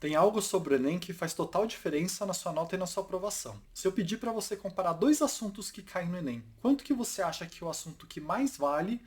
Tem algo sobre o Enem que faz total diferença na sua nota e na sua aprovação. Se eu pedir para você comparar dois assuntos que caem no Enem, quanto que você acha que o assunto que mais vale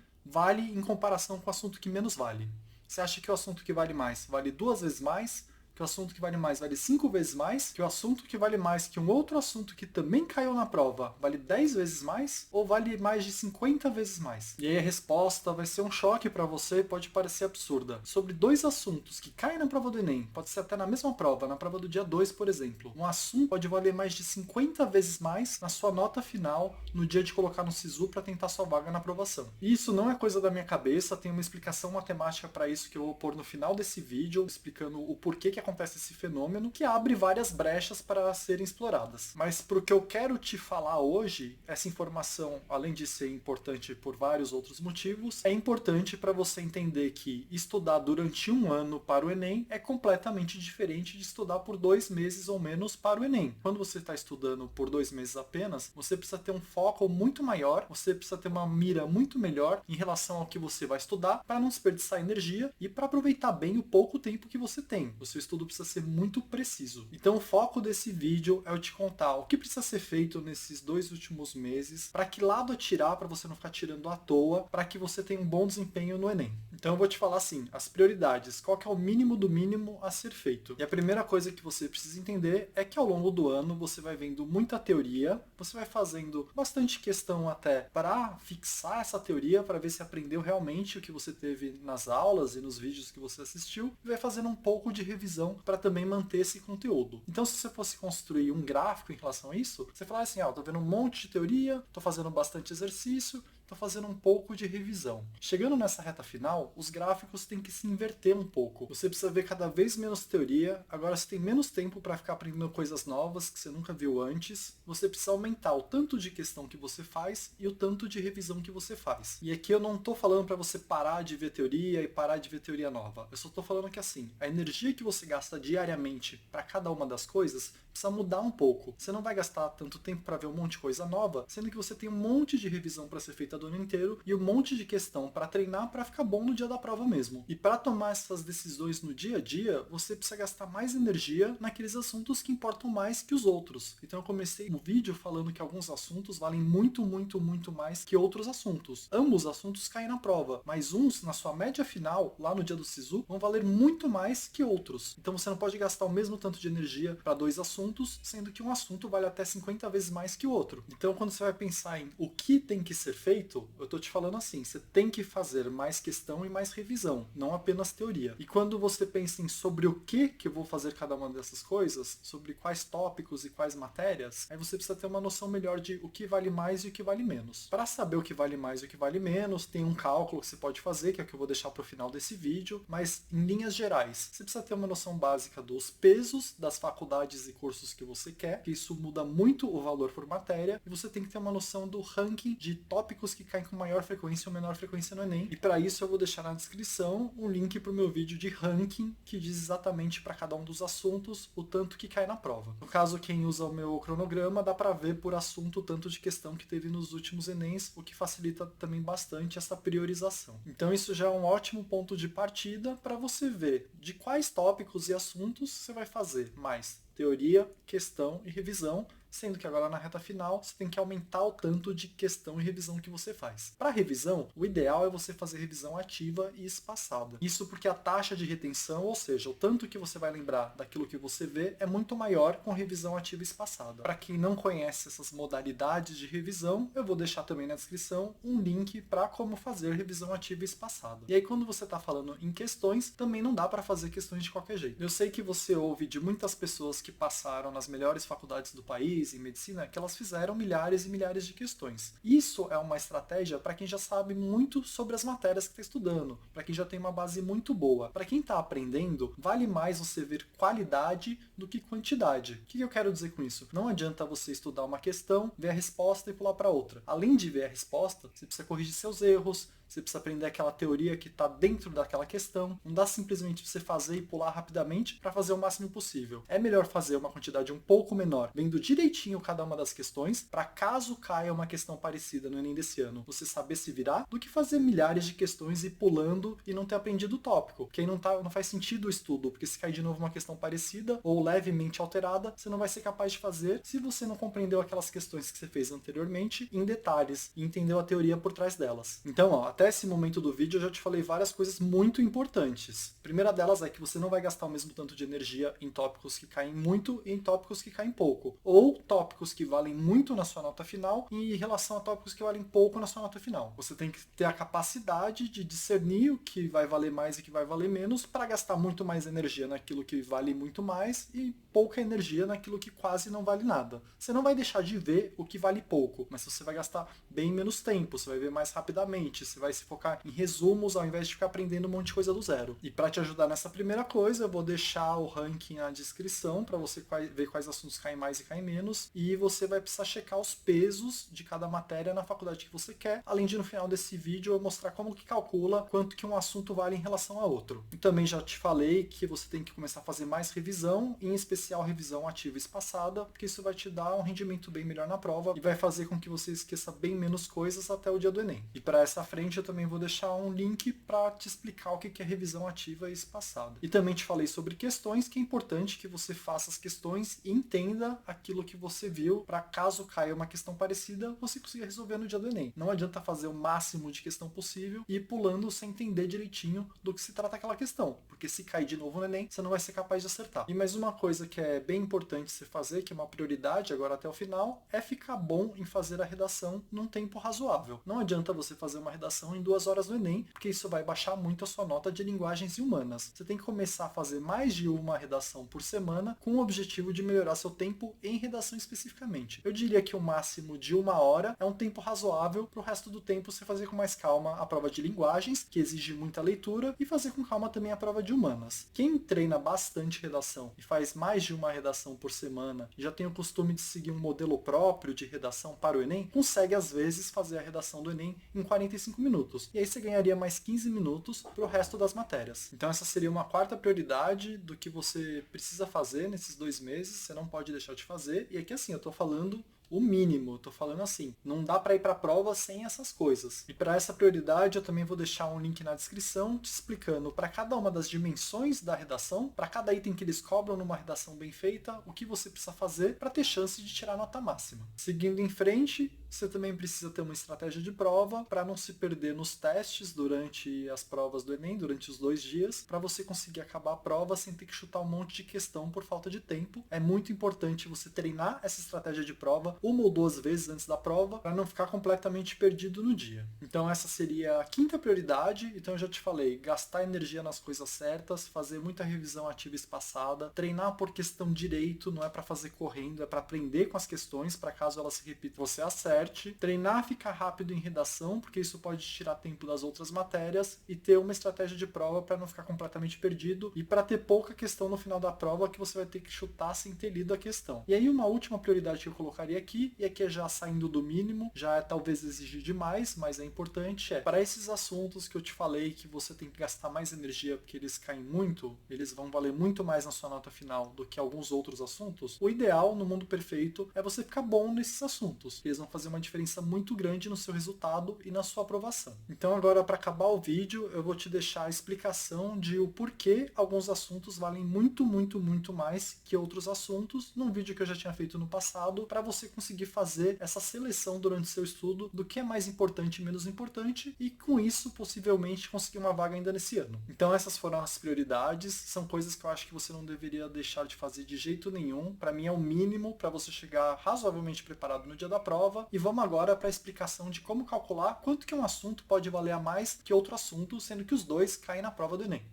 em comparação com o assunto que menos vale? Você acha que o assunto que vale mais vale duas vezes mais? Que o assunto que vale mais vale 5 vezes mais? Que o assunto que vale mais que um outro assunto que também caiu na prova vale 10 vezes mais? Ou vale mais de 50 vezes mais? E aí a resposta vai ser um choque para você e pode parecer absurda. Sobre dois assuntos que caem na prova do Enem, pode ser até na mesma prova, na prova do dia 2, por exemplo, um assunto pode valer mais de 50 vezes mais na sua nota final no dia de colocar no SISU para tentar sua vaga na aprovação. E isso não é coisa da minha cabeça, tem uma explicação matemática para isso que eu vou pôr no final desse vídeo, explicando o porquê que acontece esse fenômeno, que abre várias brechas para serem exploradas. Mas para o que eu quero te falar hoje, essa informação, além de ser importante por vários outros motivos, é importante para você entender que estudar durante um ano para o Enem é completamente diferente de estudar por 2 meses ou menos para o Enem. Quando você está estudando por 2 meses apenas, você precisa ter um foco muito maior, você precisa ter uma mira muito melhor em relação ao que você vai estudar para não desperdiçar energia e para aproveitar bem o pouco tempo que você tem. O seu estudo precisa ser muito preciso. Então o foco desse vídeo é eu te contar o que precisa ser feito nesses 2 últimos meses, para que lado atirar para você não ficar tirando à toa, para que você tenha um bom desempenho no Enem. Então eu vou te falar assim, as prioridades, qual que é o mínimo do mínimo a ser feito. E a primeira coisa que você precisa entender é que ao longo do ano você vai vendo muita teoria, você vai fazendo bastante questão até para fixar essa teoria, para ver se aprendeu realmente o que você teve nas aulas e nos vídeos que você assistiu, e vai fazendo um pouco de revisão para também manter esse conteúdo. Então se você fosse construir um gráfico em relação a isso, você fala assim, tô vendo um monte de teoria, tô fazendo bastante exercício, estou fazendo um pouco de revisão. Chegando nessa reta final, os gráficos têm que se inverter um pouco. Você precisa ver cada vez menos teoria, agora você tem menos tempo para ficar aprendendo coisas novas que você nunca viu antes, você precisa aumentar o tanto de questão que você faz e o tanto de revisão que você faz. E aqui eu não estou falando para você parar de ver teoria e parar de ver teoria nova. Eu só estou falando que assim, a energia que você gasta diariamente para cada uma das coisas precisa mudar um pouco. Você não vai gastar tanto tempo para ver um monte de coisa nova, sendo que você tem um monte de revisão para ser feita do ano inteiro e um monte de questão para treinar para ficar bom no dia da prova mesmo. E para tomar essas decisões no dia a dia, você precisa gastar mais energia naqueles assuntos que importam mais que os outros. Então eu comecei o vídeo falando que alguns assuntos valem muito, muito, muito mais que outros assuntos. Ambos assuntos caem na prova, mas uns, na sua média final, lá no dia do SISU, vão valer muito mais que outros. Então você não pode gastar o mesmo tanto de energia para dois assuntos, sendo que um assunto vale até 50 vezes mais que o outro. Então quando você vai pensar em o que tem que ser feito, eu tô te falando assim, você tem que fazer mais questão e mais revisão, não apenas teoria. E quando você pensa em sobre o que eu vou fazer cada uma dessas coisas, sobre quais tópicos e quais matérias, aí você precisa ter uma noção melhor de o que vale mais e o que vale menos. Para saber o que vale mais e o que vale menos, tem um cálculo que você pode fazer, que é o que eu vou deixar para o final desse vídeo, mas em linhas gerais, você precisa ter uma noção básica dos pesos das faculdades e cursos que você quer, que isso muda muito o valor por matéria, e você tem que ter uma noção do ranking de tópicos que caem com maior frequência ou menor frequência no Enem. E para isso eu vou deixar na descrição um link para o meu vídeo de ranking, que diz exatamente para cada um dos assuntos o tanto que cai na prova. No caso, quem usa o meu cronograma, dá para ver por assunto o tanto de questão que teve nos últimos Enems, o que facilita também bastante essa priorização. Então isso já é um ótimo ponto de partida para você ver de quais tópicos e assuntos você vai fazer mais teoria, questão e revisão, sendo que agora na reta final você tem que aumentar o tanto de questão e revisão que você faz. Para revisão, o ideal é você fazer revisão ativa e espaçada. Isso porque a taxa de retenção, ou seja, o tanto que você vai lembrar daquilo que você vê, é muito maior com revisão ativa e espaçada. Para quem não conhece essas modalidades de revisão, eu vou deixar também na descrição um link para como fazer revisão ativa e espaçada. E aí quando você está falando em questões, também não dá para fazer questões de qualquer jeito. Eu sei que você ouve de muitas pessoas que passaram nas melhores faculdades do país, em medicina, que elas fizeram milhares e milhares de questões. Isso é uma estratégia para quem já sabe muito sobre as matérias que está estudando, para quem já tem uma base muito boa. Para quem está aprendendo, vale mais você ver qualidade do que quantidade. O que eu quero dizer com isso? Não adianta você estudar uma questão, ver a resposta e pular para outra. Além de ver a resposta, você precisa corrigir seus erros, você precisa aprender aquela teoria que está dentro daquela questão. Não dá simplesmente você fazer e pular rapidamente para fazer o máximo possível. É melhor fazer uma quantidade um pouco menor, vendo direitinho cada uma das questões, para caso caia uma questão parecida no Enem desse ano, você saber se virar, do que fazer milhares de questões e pulando e não ter aprendido o tópico. Porque aí não faz sentido o estudo, porque se cair de novo uma questão parecida ou levemente alterada, você não vai ser capaz de fazer se você não compreendeu aquelas questões que você fez anteriormente em detalhes e entendeu a teoria por trás delas. Então, ó, até esse momento do vídeo eu já te falei várias coisas muito importantes. A primeira delas é que você não vai gastar o mesmo tanto de energia em tópicos que caem muito e em tópicos que caem pouco. Ou tópicos que valem muito na sua nota final em relação a tópicos que valem pouco na sua nota final. Você tem que ter a capacidade de discernir o que vai valer mais e o que vai valer menos para gastar muito mais energia naquilo que vale muito mais e pouca energia naquilo que quase não vale nada. Você não vai deixar de ver o que vale pouco, mas você vai gastar bem menos tempo, você vai ver mais rapidamente, você vai se focar em resumos ao invés de ficar aprendendo um monte de coisa do zero. E para te ajudar nessa primeira coisa, eu vou deixar o ranking na descrição para você ver quais assuntos caem mais e caem menos, e você vai precisar checar os pesos de cada matéria na faculdade que você quer, além de no final desse vídeo eu mostrar como que calcula quanto que um assunto vale em relação a outro. E também já te falei que você tem que começar a fazer mais revisão, em especial revisão ativa e espaçada, porque isso vai te dar um rendimento bem melhor na prova e vai fazer com que você esqueça bem menos coisas até o dia do Enem. E para essa frente eu também vou deixar um link para te explicar o que é revisão ativa e espaçada. E também te falei sobre questões, que é importante que você faça as questões e entenda aquilo que você viu, para caso caia uma questão parecida, você consiga resolver no dia do Enem. Não adianta fazer o máximo de questão possível e ir pulando sem entender direitinho do que se trata aquela questão, porque se cair de novo no Enem, você não vai ser capaz de acertar. E mais uma coisa que é bem importante você fazer, que é uma prioridade agora até o final, é ficar bom em fazer a redação num tempo razoável. Não adianta você fazer uma redação em 2 horas no Enem, porque isso vai baixar muito a sua nota de linguagens e humanas. Você tem que começar a fazer mais de uma redação por semana, com o objetivo de melhorar seu tempo em redação especificamente. Eu diria que o máximo de 1 hora é um tempo razoável, para o resto do tempo você fazer com mais calma a prova de linguagens, que exige muita leitura, e fazer com calma também a prova de humanas. Quem treina bastante redação e faz mais de uma redação por semana, e já tem o costume de seguir um modelo próprio de redação para o Enem, consegue às vezes fazer a redação do Enem em 45 minutos. E aí você ganharia mais 15 minutos para o resto das matérias. Então essa seria uma quarta prioridade do que você precisa fazer nesses 2 meses, você não pode deixar de fazer. E aqui assim, eu estou falando o mínimo, tô falando assim, não dá para ir para a prova sem essas coisas. E para essa prioridade eu também vou deixar um link na descrição te explicando para cada uma das dimensões da redação, para cada item que eles cobram numa redação bem feita, o que você precisa fazer para ter chance de tirar a nota máxima. Seguindo em frente, você também precisa ter uma estratégia de prova para não se perder nos testes durante as provas do Enem, durante os 2 dias, para você conseguir acabar a prova sem ter que chutar um monte de questão por falta de tempo. É muito importante você treinar essa estratégia de prova 1 ou 2 vezes antes da prova, para não ficar completamente perdido no dia. Então essa seria a quinta prioridade. Então eu já te falei, gastar energia nas coisas certas, fazer muita revisão ativa e espaçada, treinar por questão direito, não é para fazer correndo, é para aprender com as questões, para caso elas se repitam, você acerte, treinar ficar rápido em redação, porque isso pode tirar tempo das outras matérias, e ter uma estratégia de prova para não ficar completamente perdido e para ter pouca questão no final da prova que você vai ter que chutar sem ter lido a questão. E aí uma última prioridade que eu colocaria aqui, e aqui é já saindo do mínimo, já é talvez exigir demais, mas é importante, para esses assuntos que eu te falei que você tem que gastar mais energia porque eles caem muito, eles vão valer muito mais na sua nota final do que alguns outros assuntos, o ideal no mundo perfeito é você ficar bom nesses assuntos. Eles vão fazer uma diferença muito grande no seu resultado e na sua aprovação. Então agora, para acabar o vídeo, eu vou te deixar a explicação de o porquê alguns assuntos valem muito, muito, muito mais que outros assuntos, num vídeo que eu já tinha feito no passado, para você conseguir fazer essa seleção durante seu estudo do que é mais importante e menos importante, e com isso possivelmente conseguir uma vaga ainda nesse ano. Então essas foram as prioridades, são coisas que eu acho que você não deveria deixar de fazer de jeito nenhum. Para mim é o mínimo para você chegar razoavelmente preparado no dia da prova. E vamos agora para a explicação de como calcular quanto que um assunto pode valer a mais que outro assunto, sendo que os dois caem na prova do Enem.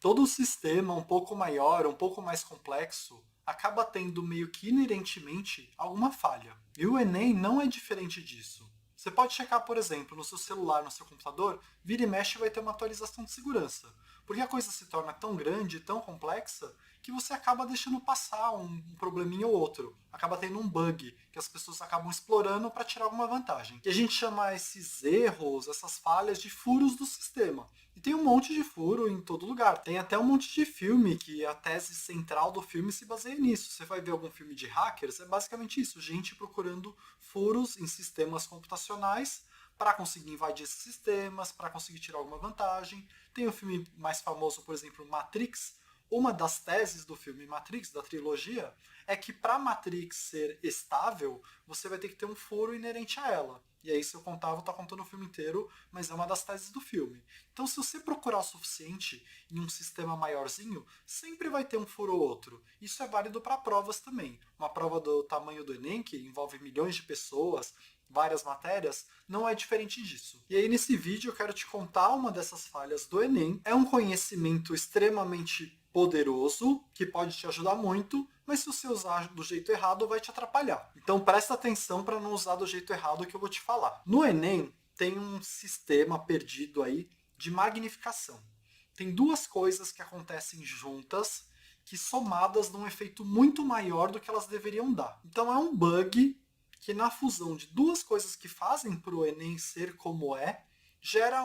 Todo o sistema um pouco maior, um pouco mais complexo, acaba tendo meio que inerentemente alguma falha. E o Enem não é diferente disso. Você pode checar, por exemplo, no seu celular, no seu computador, vira e mexe vai ter uma atualização de segurança. Porque a coisa se torna tão grande, tão complexa, que você acaba deixando passar um probleminha ou outro. Acaba tendo um bug que as pessoas acabam explorando para tirar alguma vantagem. E a gente chama esses erros, essas falhas, de furos do sistema. E tem um monte de furo em todo lugar. Tem até um monte de filme que a tese central do filme se baseia nisso. Você vai ver algum filme de hackers, é basicamente isso. Gente procurando furos em sistemas computacionais para conseguir invadir esses sistemas, para conseguir tirar alguma vantagem. Tem o filme mais famoso, por exemplo, Matrix. Uma das teses do filme Matrix, da trilogia, é que para Matrix ser estável, você vai ter que ter um furo inerente a ela. E aí, se eu contar, vou estar contando o filme inteiro, mas é uma das teses do filme. Então, se você procurar o suficiente em um sistema maiorzinho, sempre vai ter um furo ou outro. Isso é válido para provas também. Uma prova do tamanho do Enem, que envolve milhões de pessoas, várias matérias, não é diferente disso. E aí, nesse vídeo, eu quero te contar uma dessas falhas do Enem. É um conhecimento extremamente poderoso, que pode te ajudar muito, mas se você usar do jeito errado, vai te atrapalhar. Então presta atenção para não usar do jeito errado que eu vou te falar. No Enem, tem um sistema perdido aí de magnificação. Tem duas coisas que acontecem juntas, que somadas dão um efeito muito maior do que elas deveriam dar. Então é um bug que na fusão de duas coisas que fazem para o Enem ser como é, gera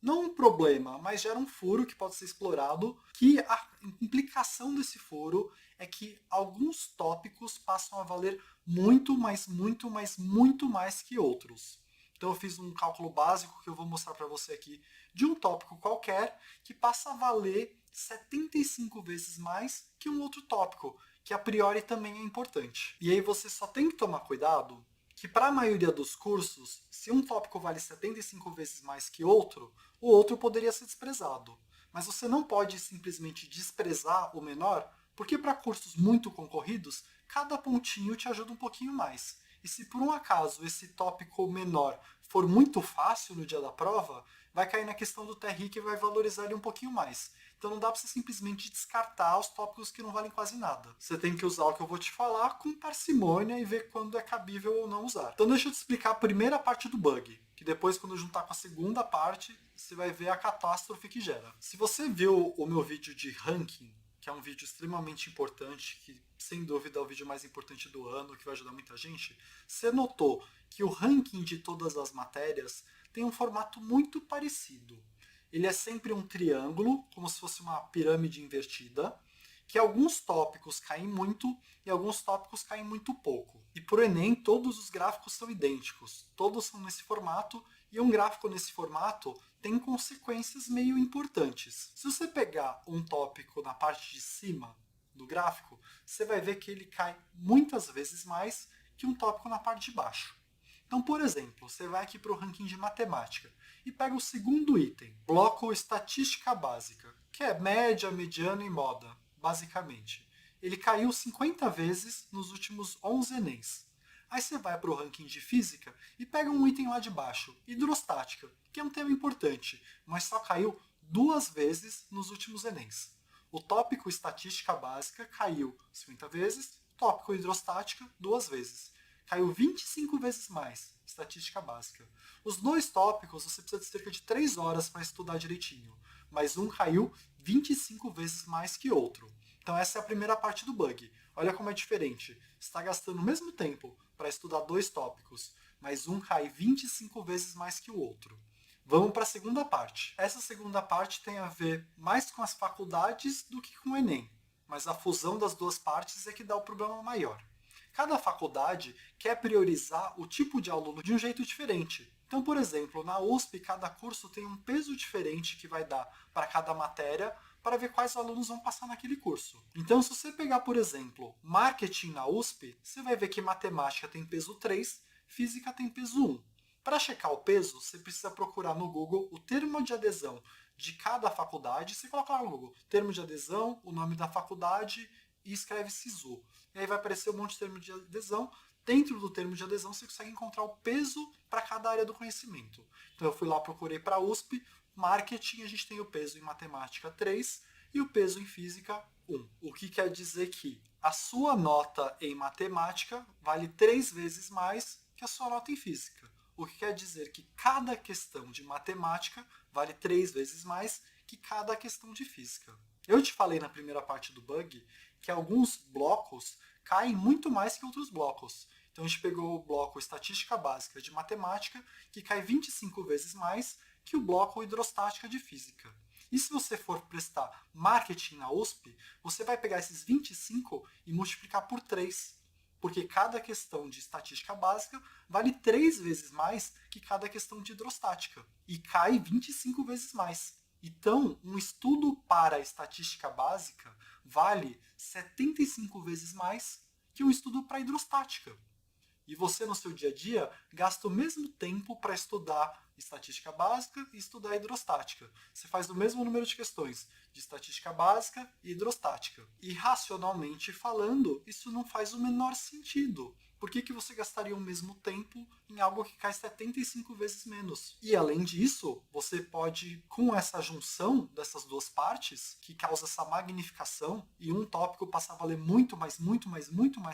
não um problema, mas gera um furo que pode ser explorado, que a implicação desse furo é que alguns tópicos passam a valer muito, mas muito, mas muito mais que outros. Então eu fiz um cálculo básico que eu vou mostrar para você aqui de um tópico qualquer que passa a valer 75 vezes mais que um outro tópico, que a priori também é importante. E aí você só tem que tomar cuidado que para a maioria dos cursos, se um tópico vale 75 vezes mais que outro, o outro poderia ser desprezado. Mas você não pode simplesmente desprezar o menor, porque para cursos muito concorridos, cada pontinho te ajuda um pouquinho mais. E se por um acaso esse tópico menor for muito fácil no dia da prova, vai cair na questão do TRI que vai valorizar ele um pouquinho mais. Então não dá para você simplesmente descartar os tópicos que não valem quase nada. Você tem que usar o que eu vou te falar com parcimônia e ver quando é cabível ou não usar. Então deixa eu te explicar a primeira parte do bug, que depois quando eu juntar com a segunda parte, você vai ver a catástrofe que gera. Se você viu o meu vídeo de ranking, que é um vídeo extremamente importante, que sem dúvida é o vídeo mais importante do ano, que vai ajudar muita gente, você notou que o ranking de todas as matérias tem um formato muito parecido. Ele é sempre um triângulo, como se fosse uma pirâmide invertida, que alguns tópicos caem muito e alguns tópicos caem muito pouco. E para o Enem, todos os gráficos são idênticos. Todos são nesse formato, e um gráfico nesse formato tem consequências meio importantes. Se você pegar um tópico na parte de cima do gráfico, você vai ver que ele cai muitas vezes mais que um tópico na parte de baixo. Então, por exemplo, você vai aqui para o ranking de matemática e pega o segundo item, bloco estatística básica, que é média, mediana e moda, basicamente. Ele caiu 50 vezes nos últimos 11 Enems. Aí você vai para o ranking de física e pega um item lá de baixo, hidrostática, que é um tema importante, mas só caiu 2 vezes nos últimos Enems. O tópico estatística básica caiu 50 vezes, o tópico hidrostática 2 vezes. Caiu 25 vezes mais, estatística básica. Os dois tópicos você precisa de cerca de 3 horas para estudar direitinho, mas um caiu 25 vezes mais que outro. Então essa é a primeira parte do bug. Olha como é diferente. Você está gastando o mesmo tempo para estudar dois tópicos, mas um cai 25 vezes mais que o outro. Vamos para a segunda parte. Essa segunda parte tem a ver mais com as faculdades do que com o Enem, mas a fusão das duas partes é que dá o problema maior. Cada faculdade quer priorizar o tipo de aluno de um jeito diferente. Então, por exemplo, na USP, cada curso tem um peso diferente que vai dar para cada matéria para ver quais alunos vão passar naquele curso. Então, se você pegar, por exemplo, marketing na USP, você vai ver que matemática tem peso 3, física tem peso 1. Para checar o peso, você precisa procurar no Google o termo de adesão de cada faculdade. Você coloca lá no Google, termo de adesão, o nome da faculdade e escreve SISU. E aí vai aparecer um monte de termo de adesão. Dentro do termo de adesão você consegue encontrar o peso para cada área do conhecimento. Então eu fui lá, procurei para a USP, marketing, a gente tem o peso em matemática 3 e o peso em física 1. O que quer dizer que a sua nota em matemática vale 3 vezes mais que a sua nota em física. O que quer dizer que cada questão de matemática vale 3 vezes mais que cada questão de física. Eu te falei na primeira parte do bug que alguns blocos caem muito mais que outros blocos. Então a gente pegou o bloco estatística básica de matemática, que cai 25 vezes mais que o bloco hidrostática de física. E se você for prestar marketing na USP, você vai pegar esses 25 e multiplicar por 3. Porque cada questão de estatística básica vale 3 vezes mais que cada questão de hidrostática. E cai 25 vezes mais. Então, um estudo para a estatística básica vale 75 vezes mais que um estudo para a hidrostática. E você, no seu dia a dia, gasta o mesmo tempo para estudar estatística básica e estudar hidrostática. Você faz o mesmo número de questões de estatística básica e hidrostática. E, racionalmente falando, isso não faz o menor sentido. Por que você gastaria o mesmo tempo em algo que cai 75 vezes menos? E, além disso, você pode, com essa junção dessas duas partes, que causa essa magnificação, e um tópico passa a valer muito mais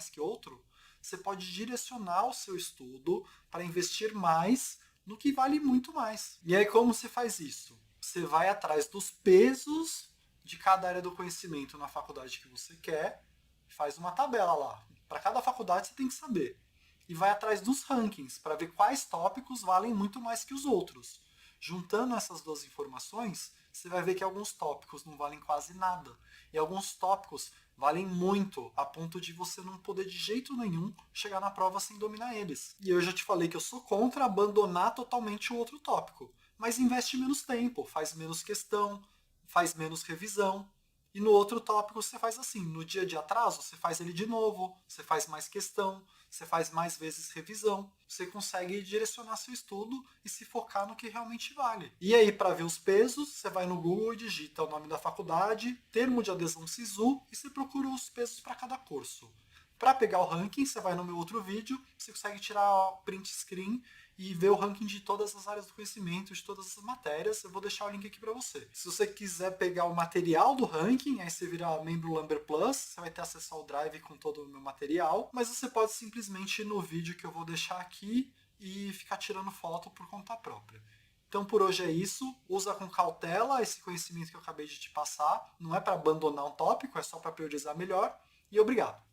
que outro, você pode direcionar o seu estudo para investir mais no que vale muito mais. E aí, como você faz isso? Você vai atrás dos pesos de cada área do conhecimento na faculdade que você quer, faz uma tabela lá. Para cada faculdade você tem que saber. E vai atrás dos rankings para ver quais tópicos valem muito mais que os outros. Juntando essas duas informações, você vai ver que alguns tópicos não valem quase nada. E alguns tópicos valem muito, a ponto de você não poder de jeito nenhum chegar na prova sem dominar eles. E eu já te falei que eu sou contra abandonar totalmente o outro tópico. Mas investe menos tempo, faz menos questão, faz menos revisão. E no outro tópico você faz assim, no dia de atraso você faz ele de novo, você faz mais questão, você faz mais vezes revisão. Você consegue direcionar seu estudo e se focar no que realmente vale. E aí, para ver os pesos, você vai no Google e digita o nome da faculdade, termo de adesão SISU e você procura os pesos para cada curso. Para pegar o ranking, você vai no meu outro vídeo, você consegue tirar print screen e ver o ranking de todas as áreas do conhecimento, de todas as matérias. Eu vou deixar o link aqui para você. Se você quiser pegar o material do ranking, aí você vira membro Lumber Plus, você vai ter acesso ao Drive com todo o meu material, mas você pode simplesmente ir no vídeo que eu vou deixar aqui e ficar tirando foto por conta própria. Então por hoje é isso, usa com cautela esse conhecimento que eu acabei de te passar, não é para abandonar um tópico, é só para priorizar melhor, e obrigado!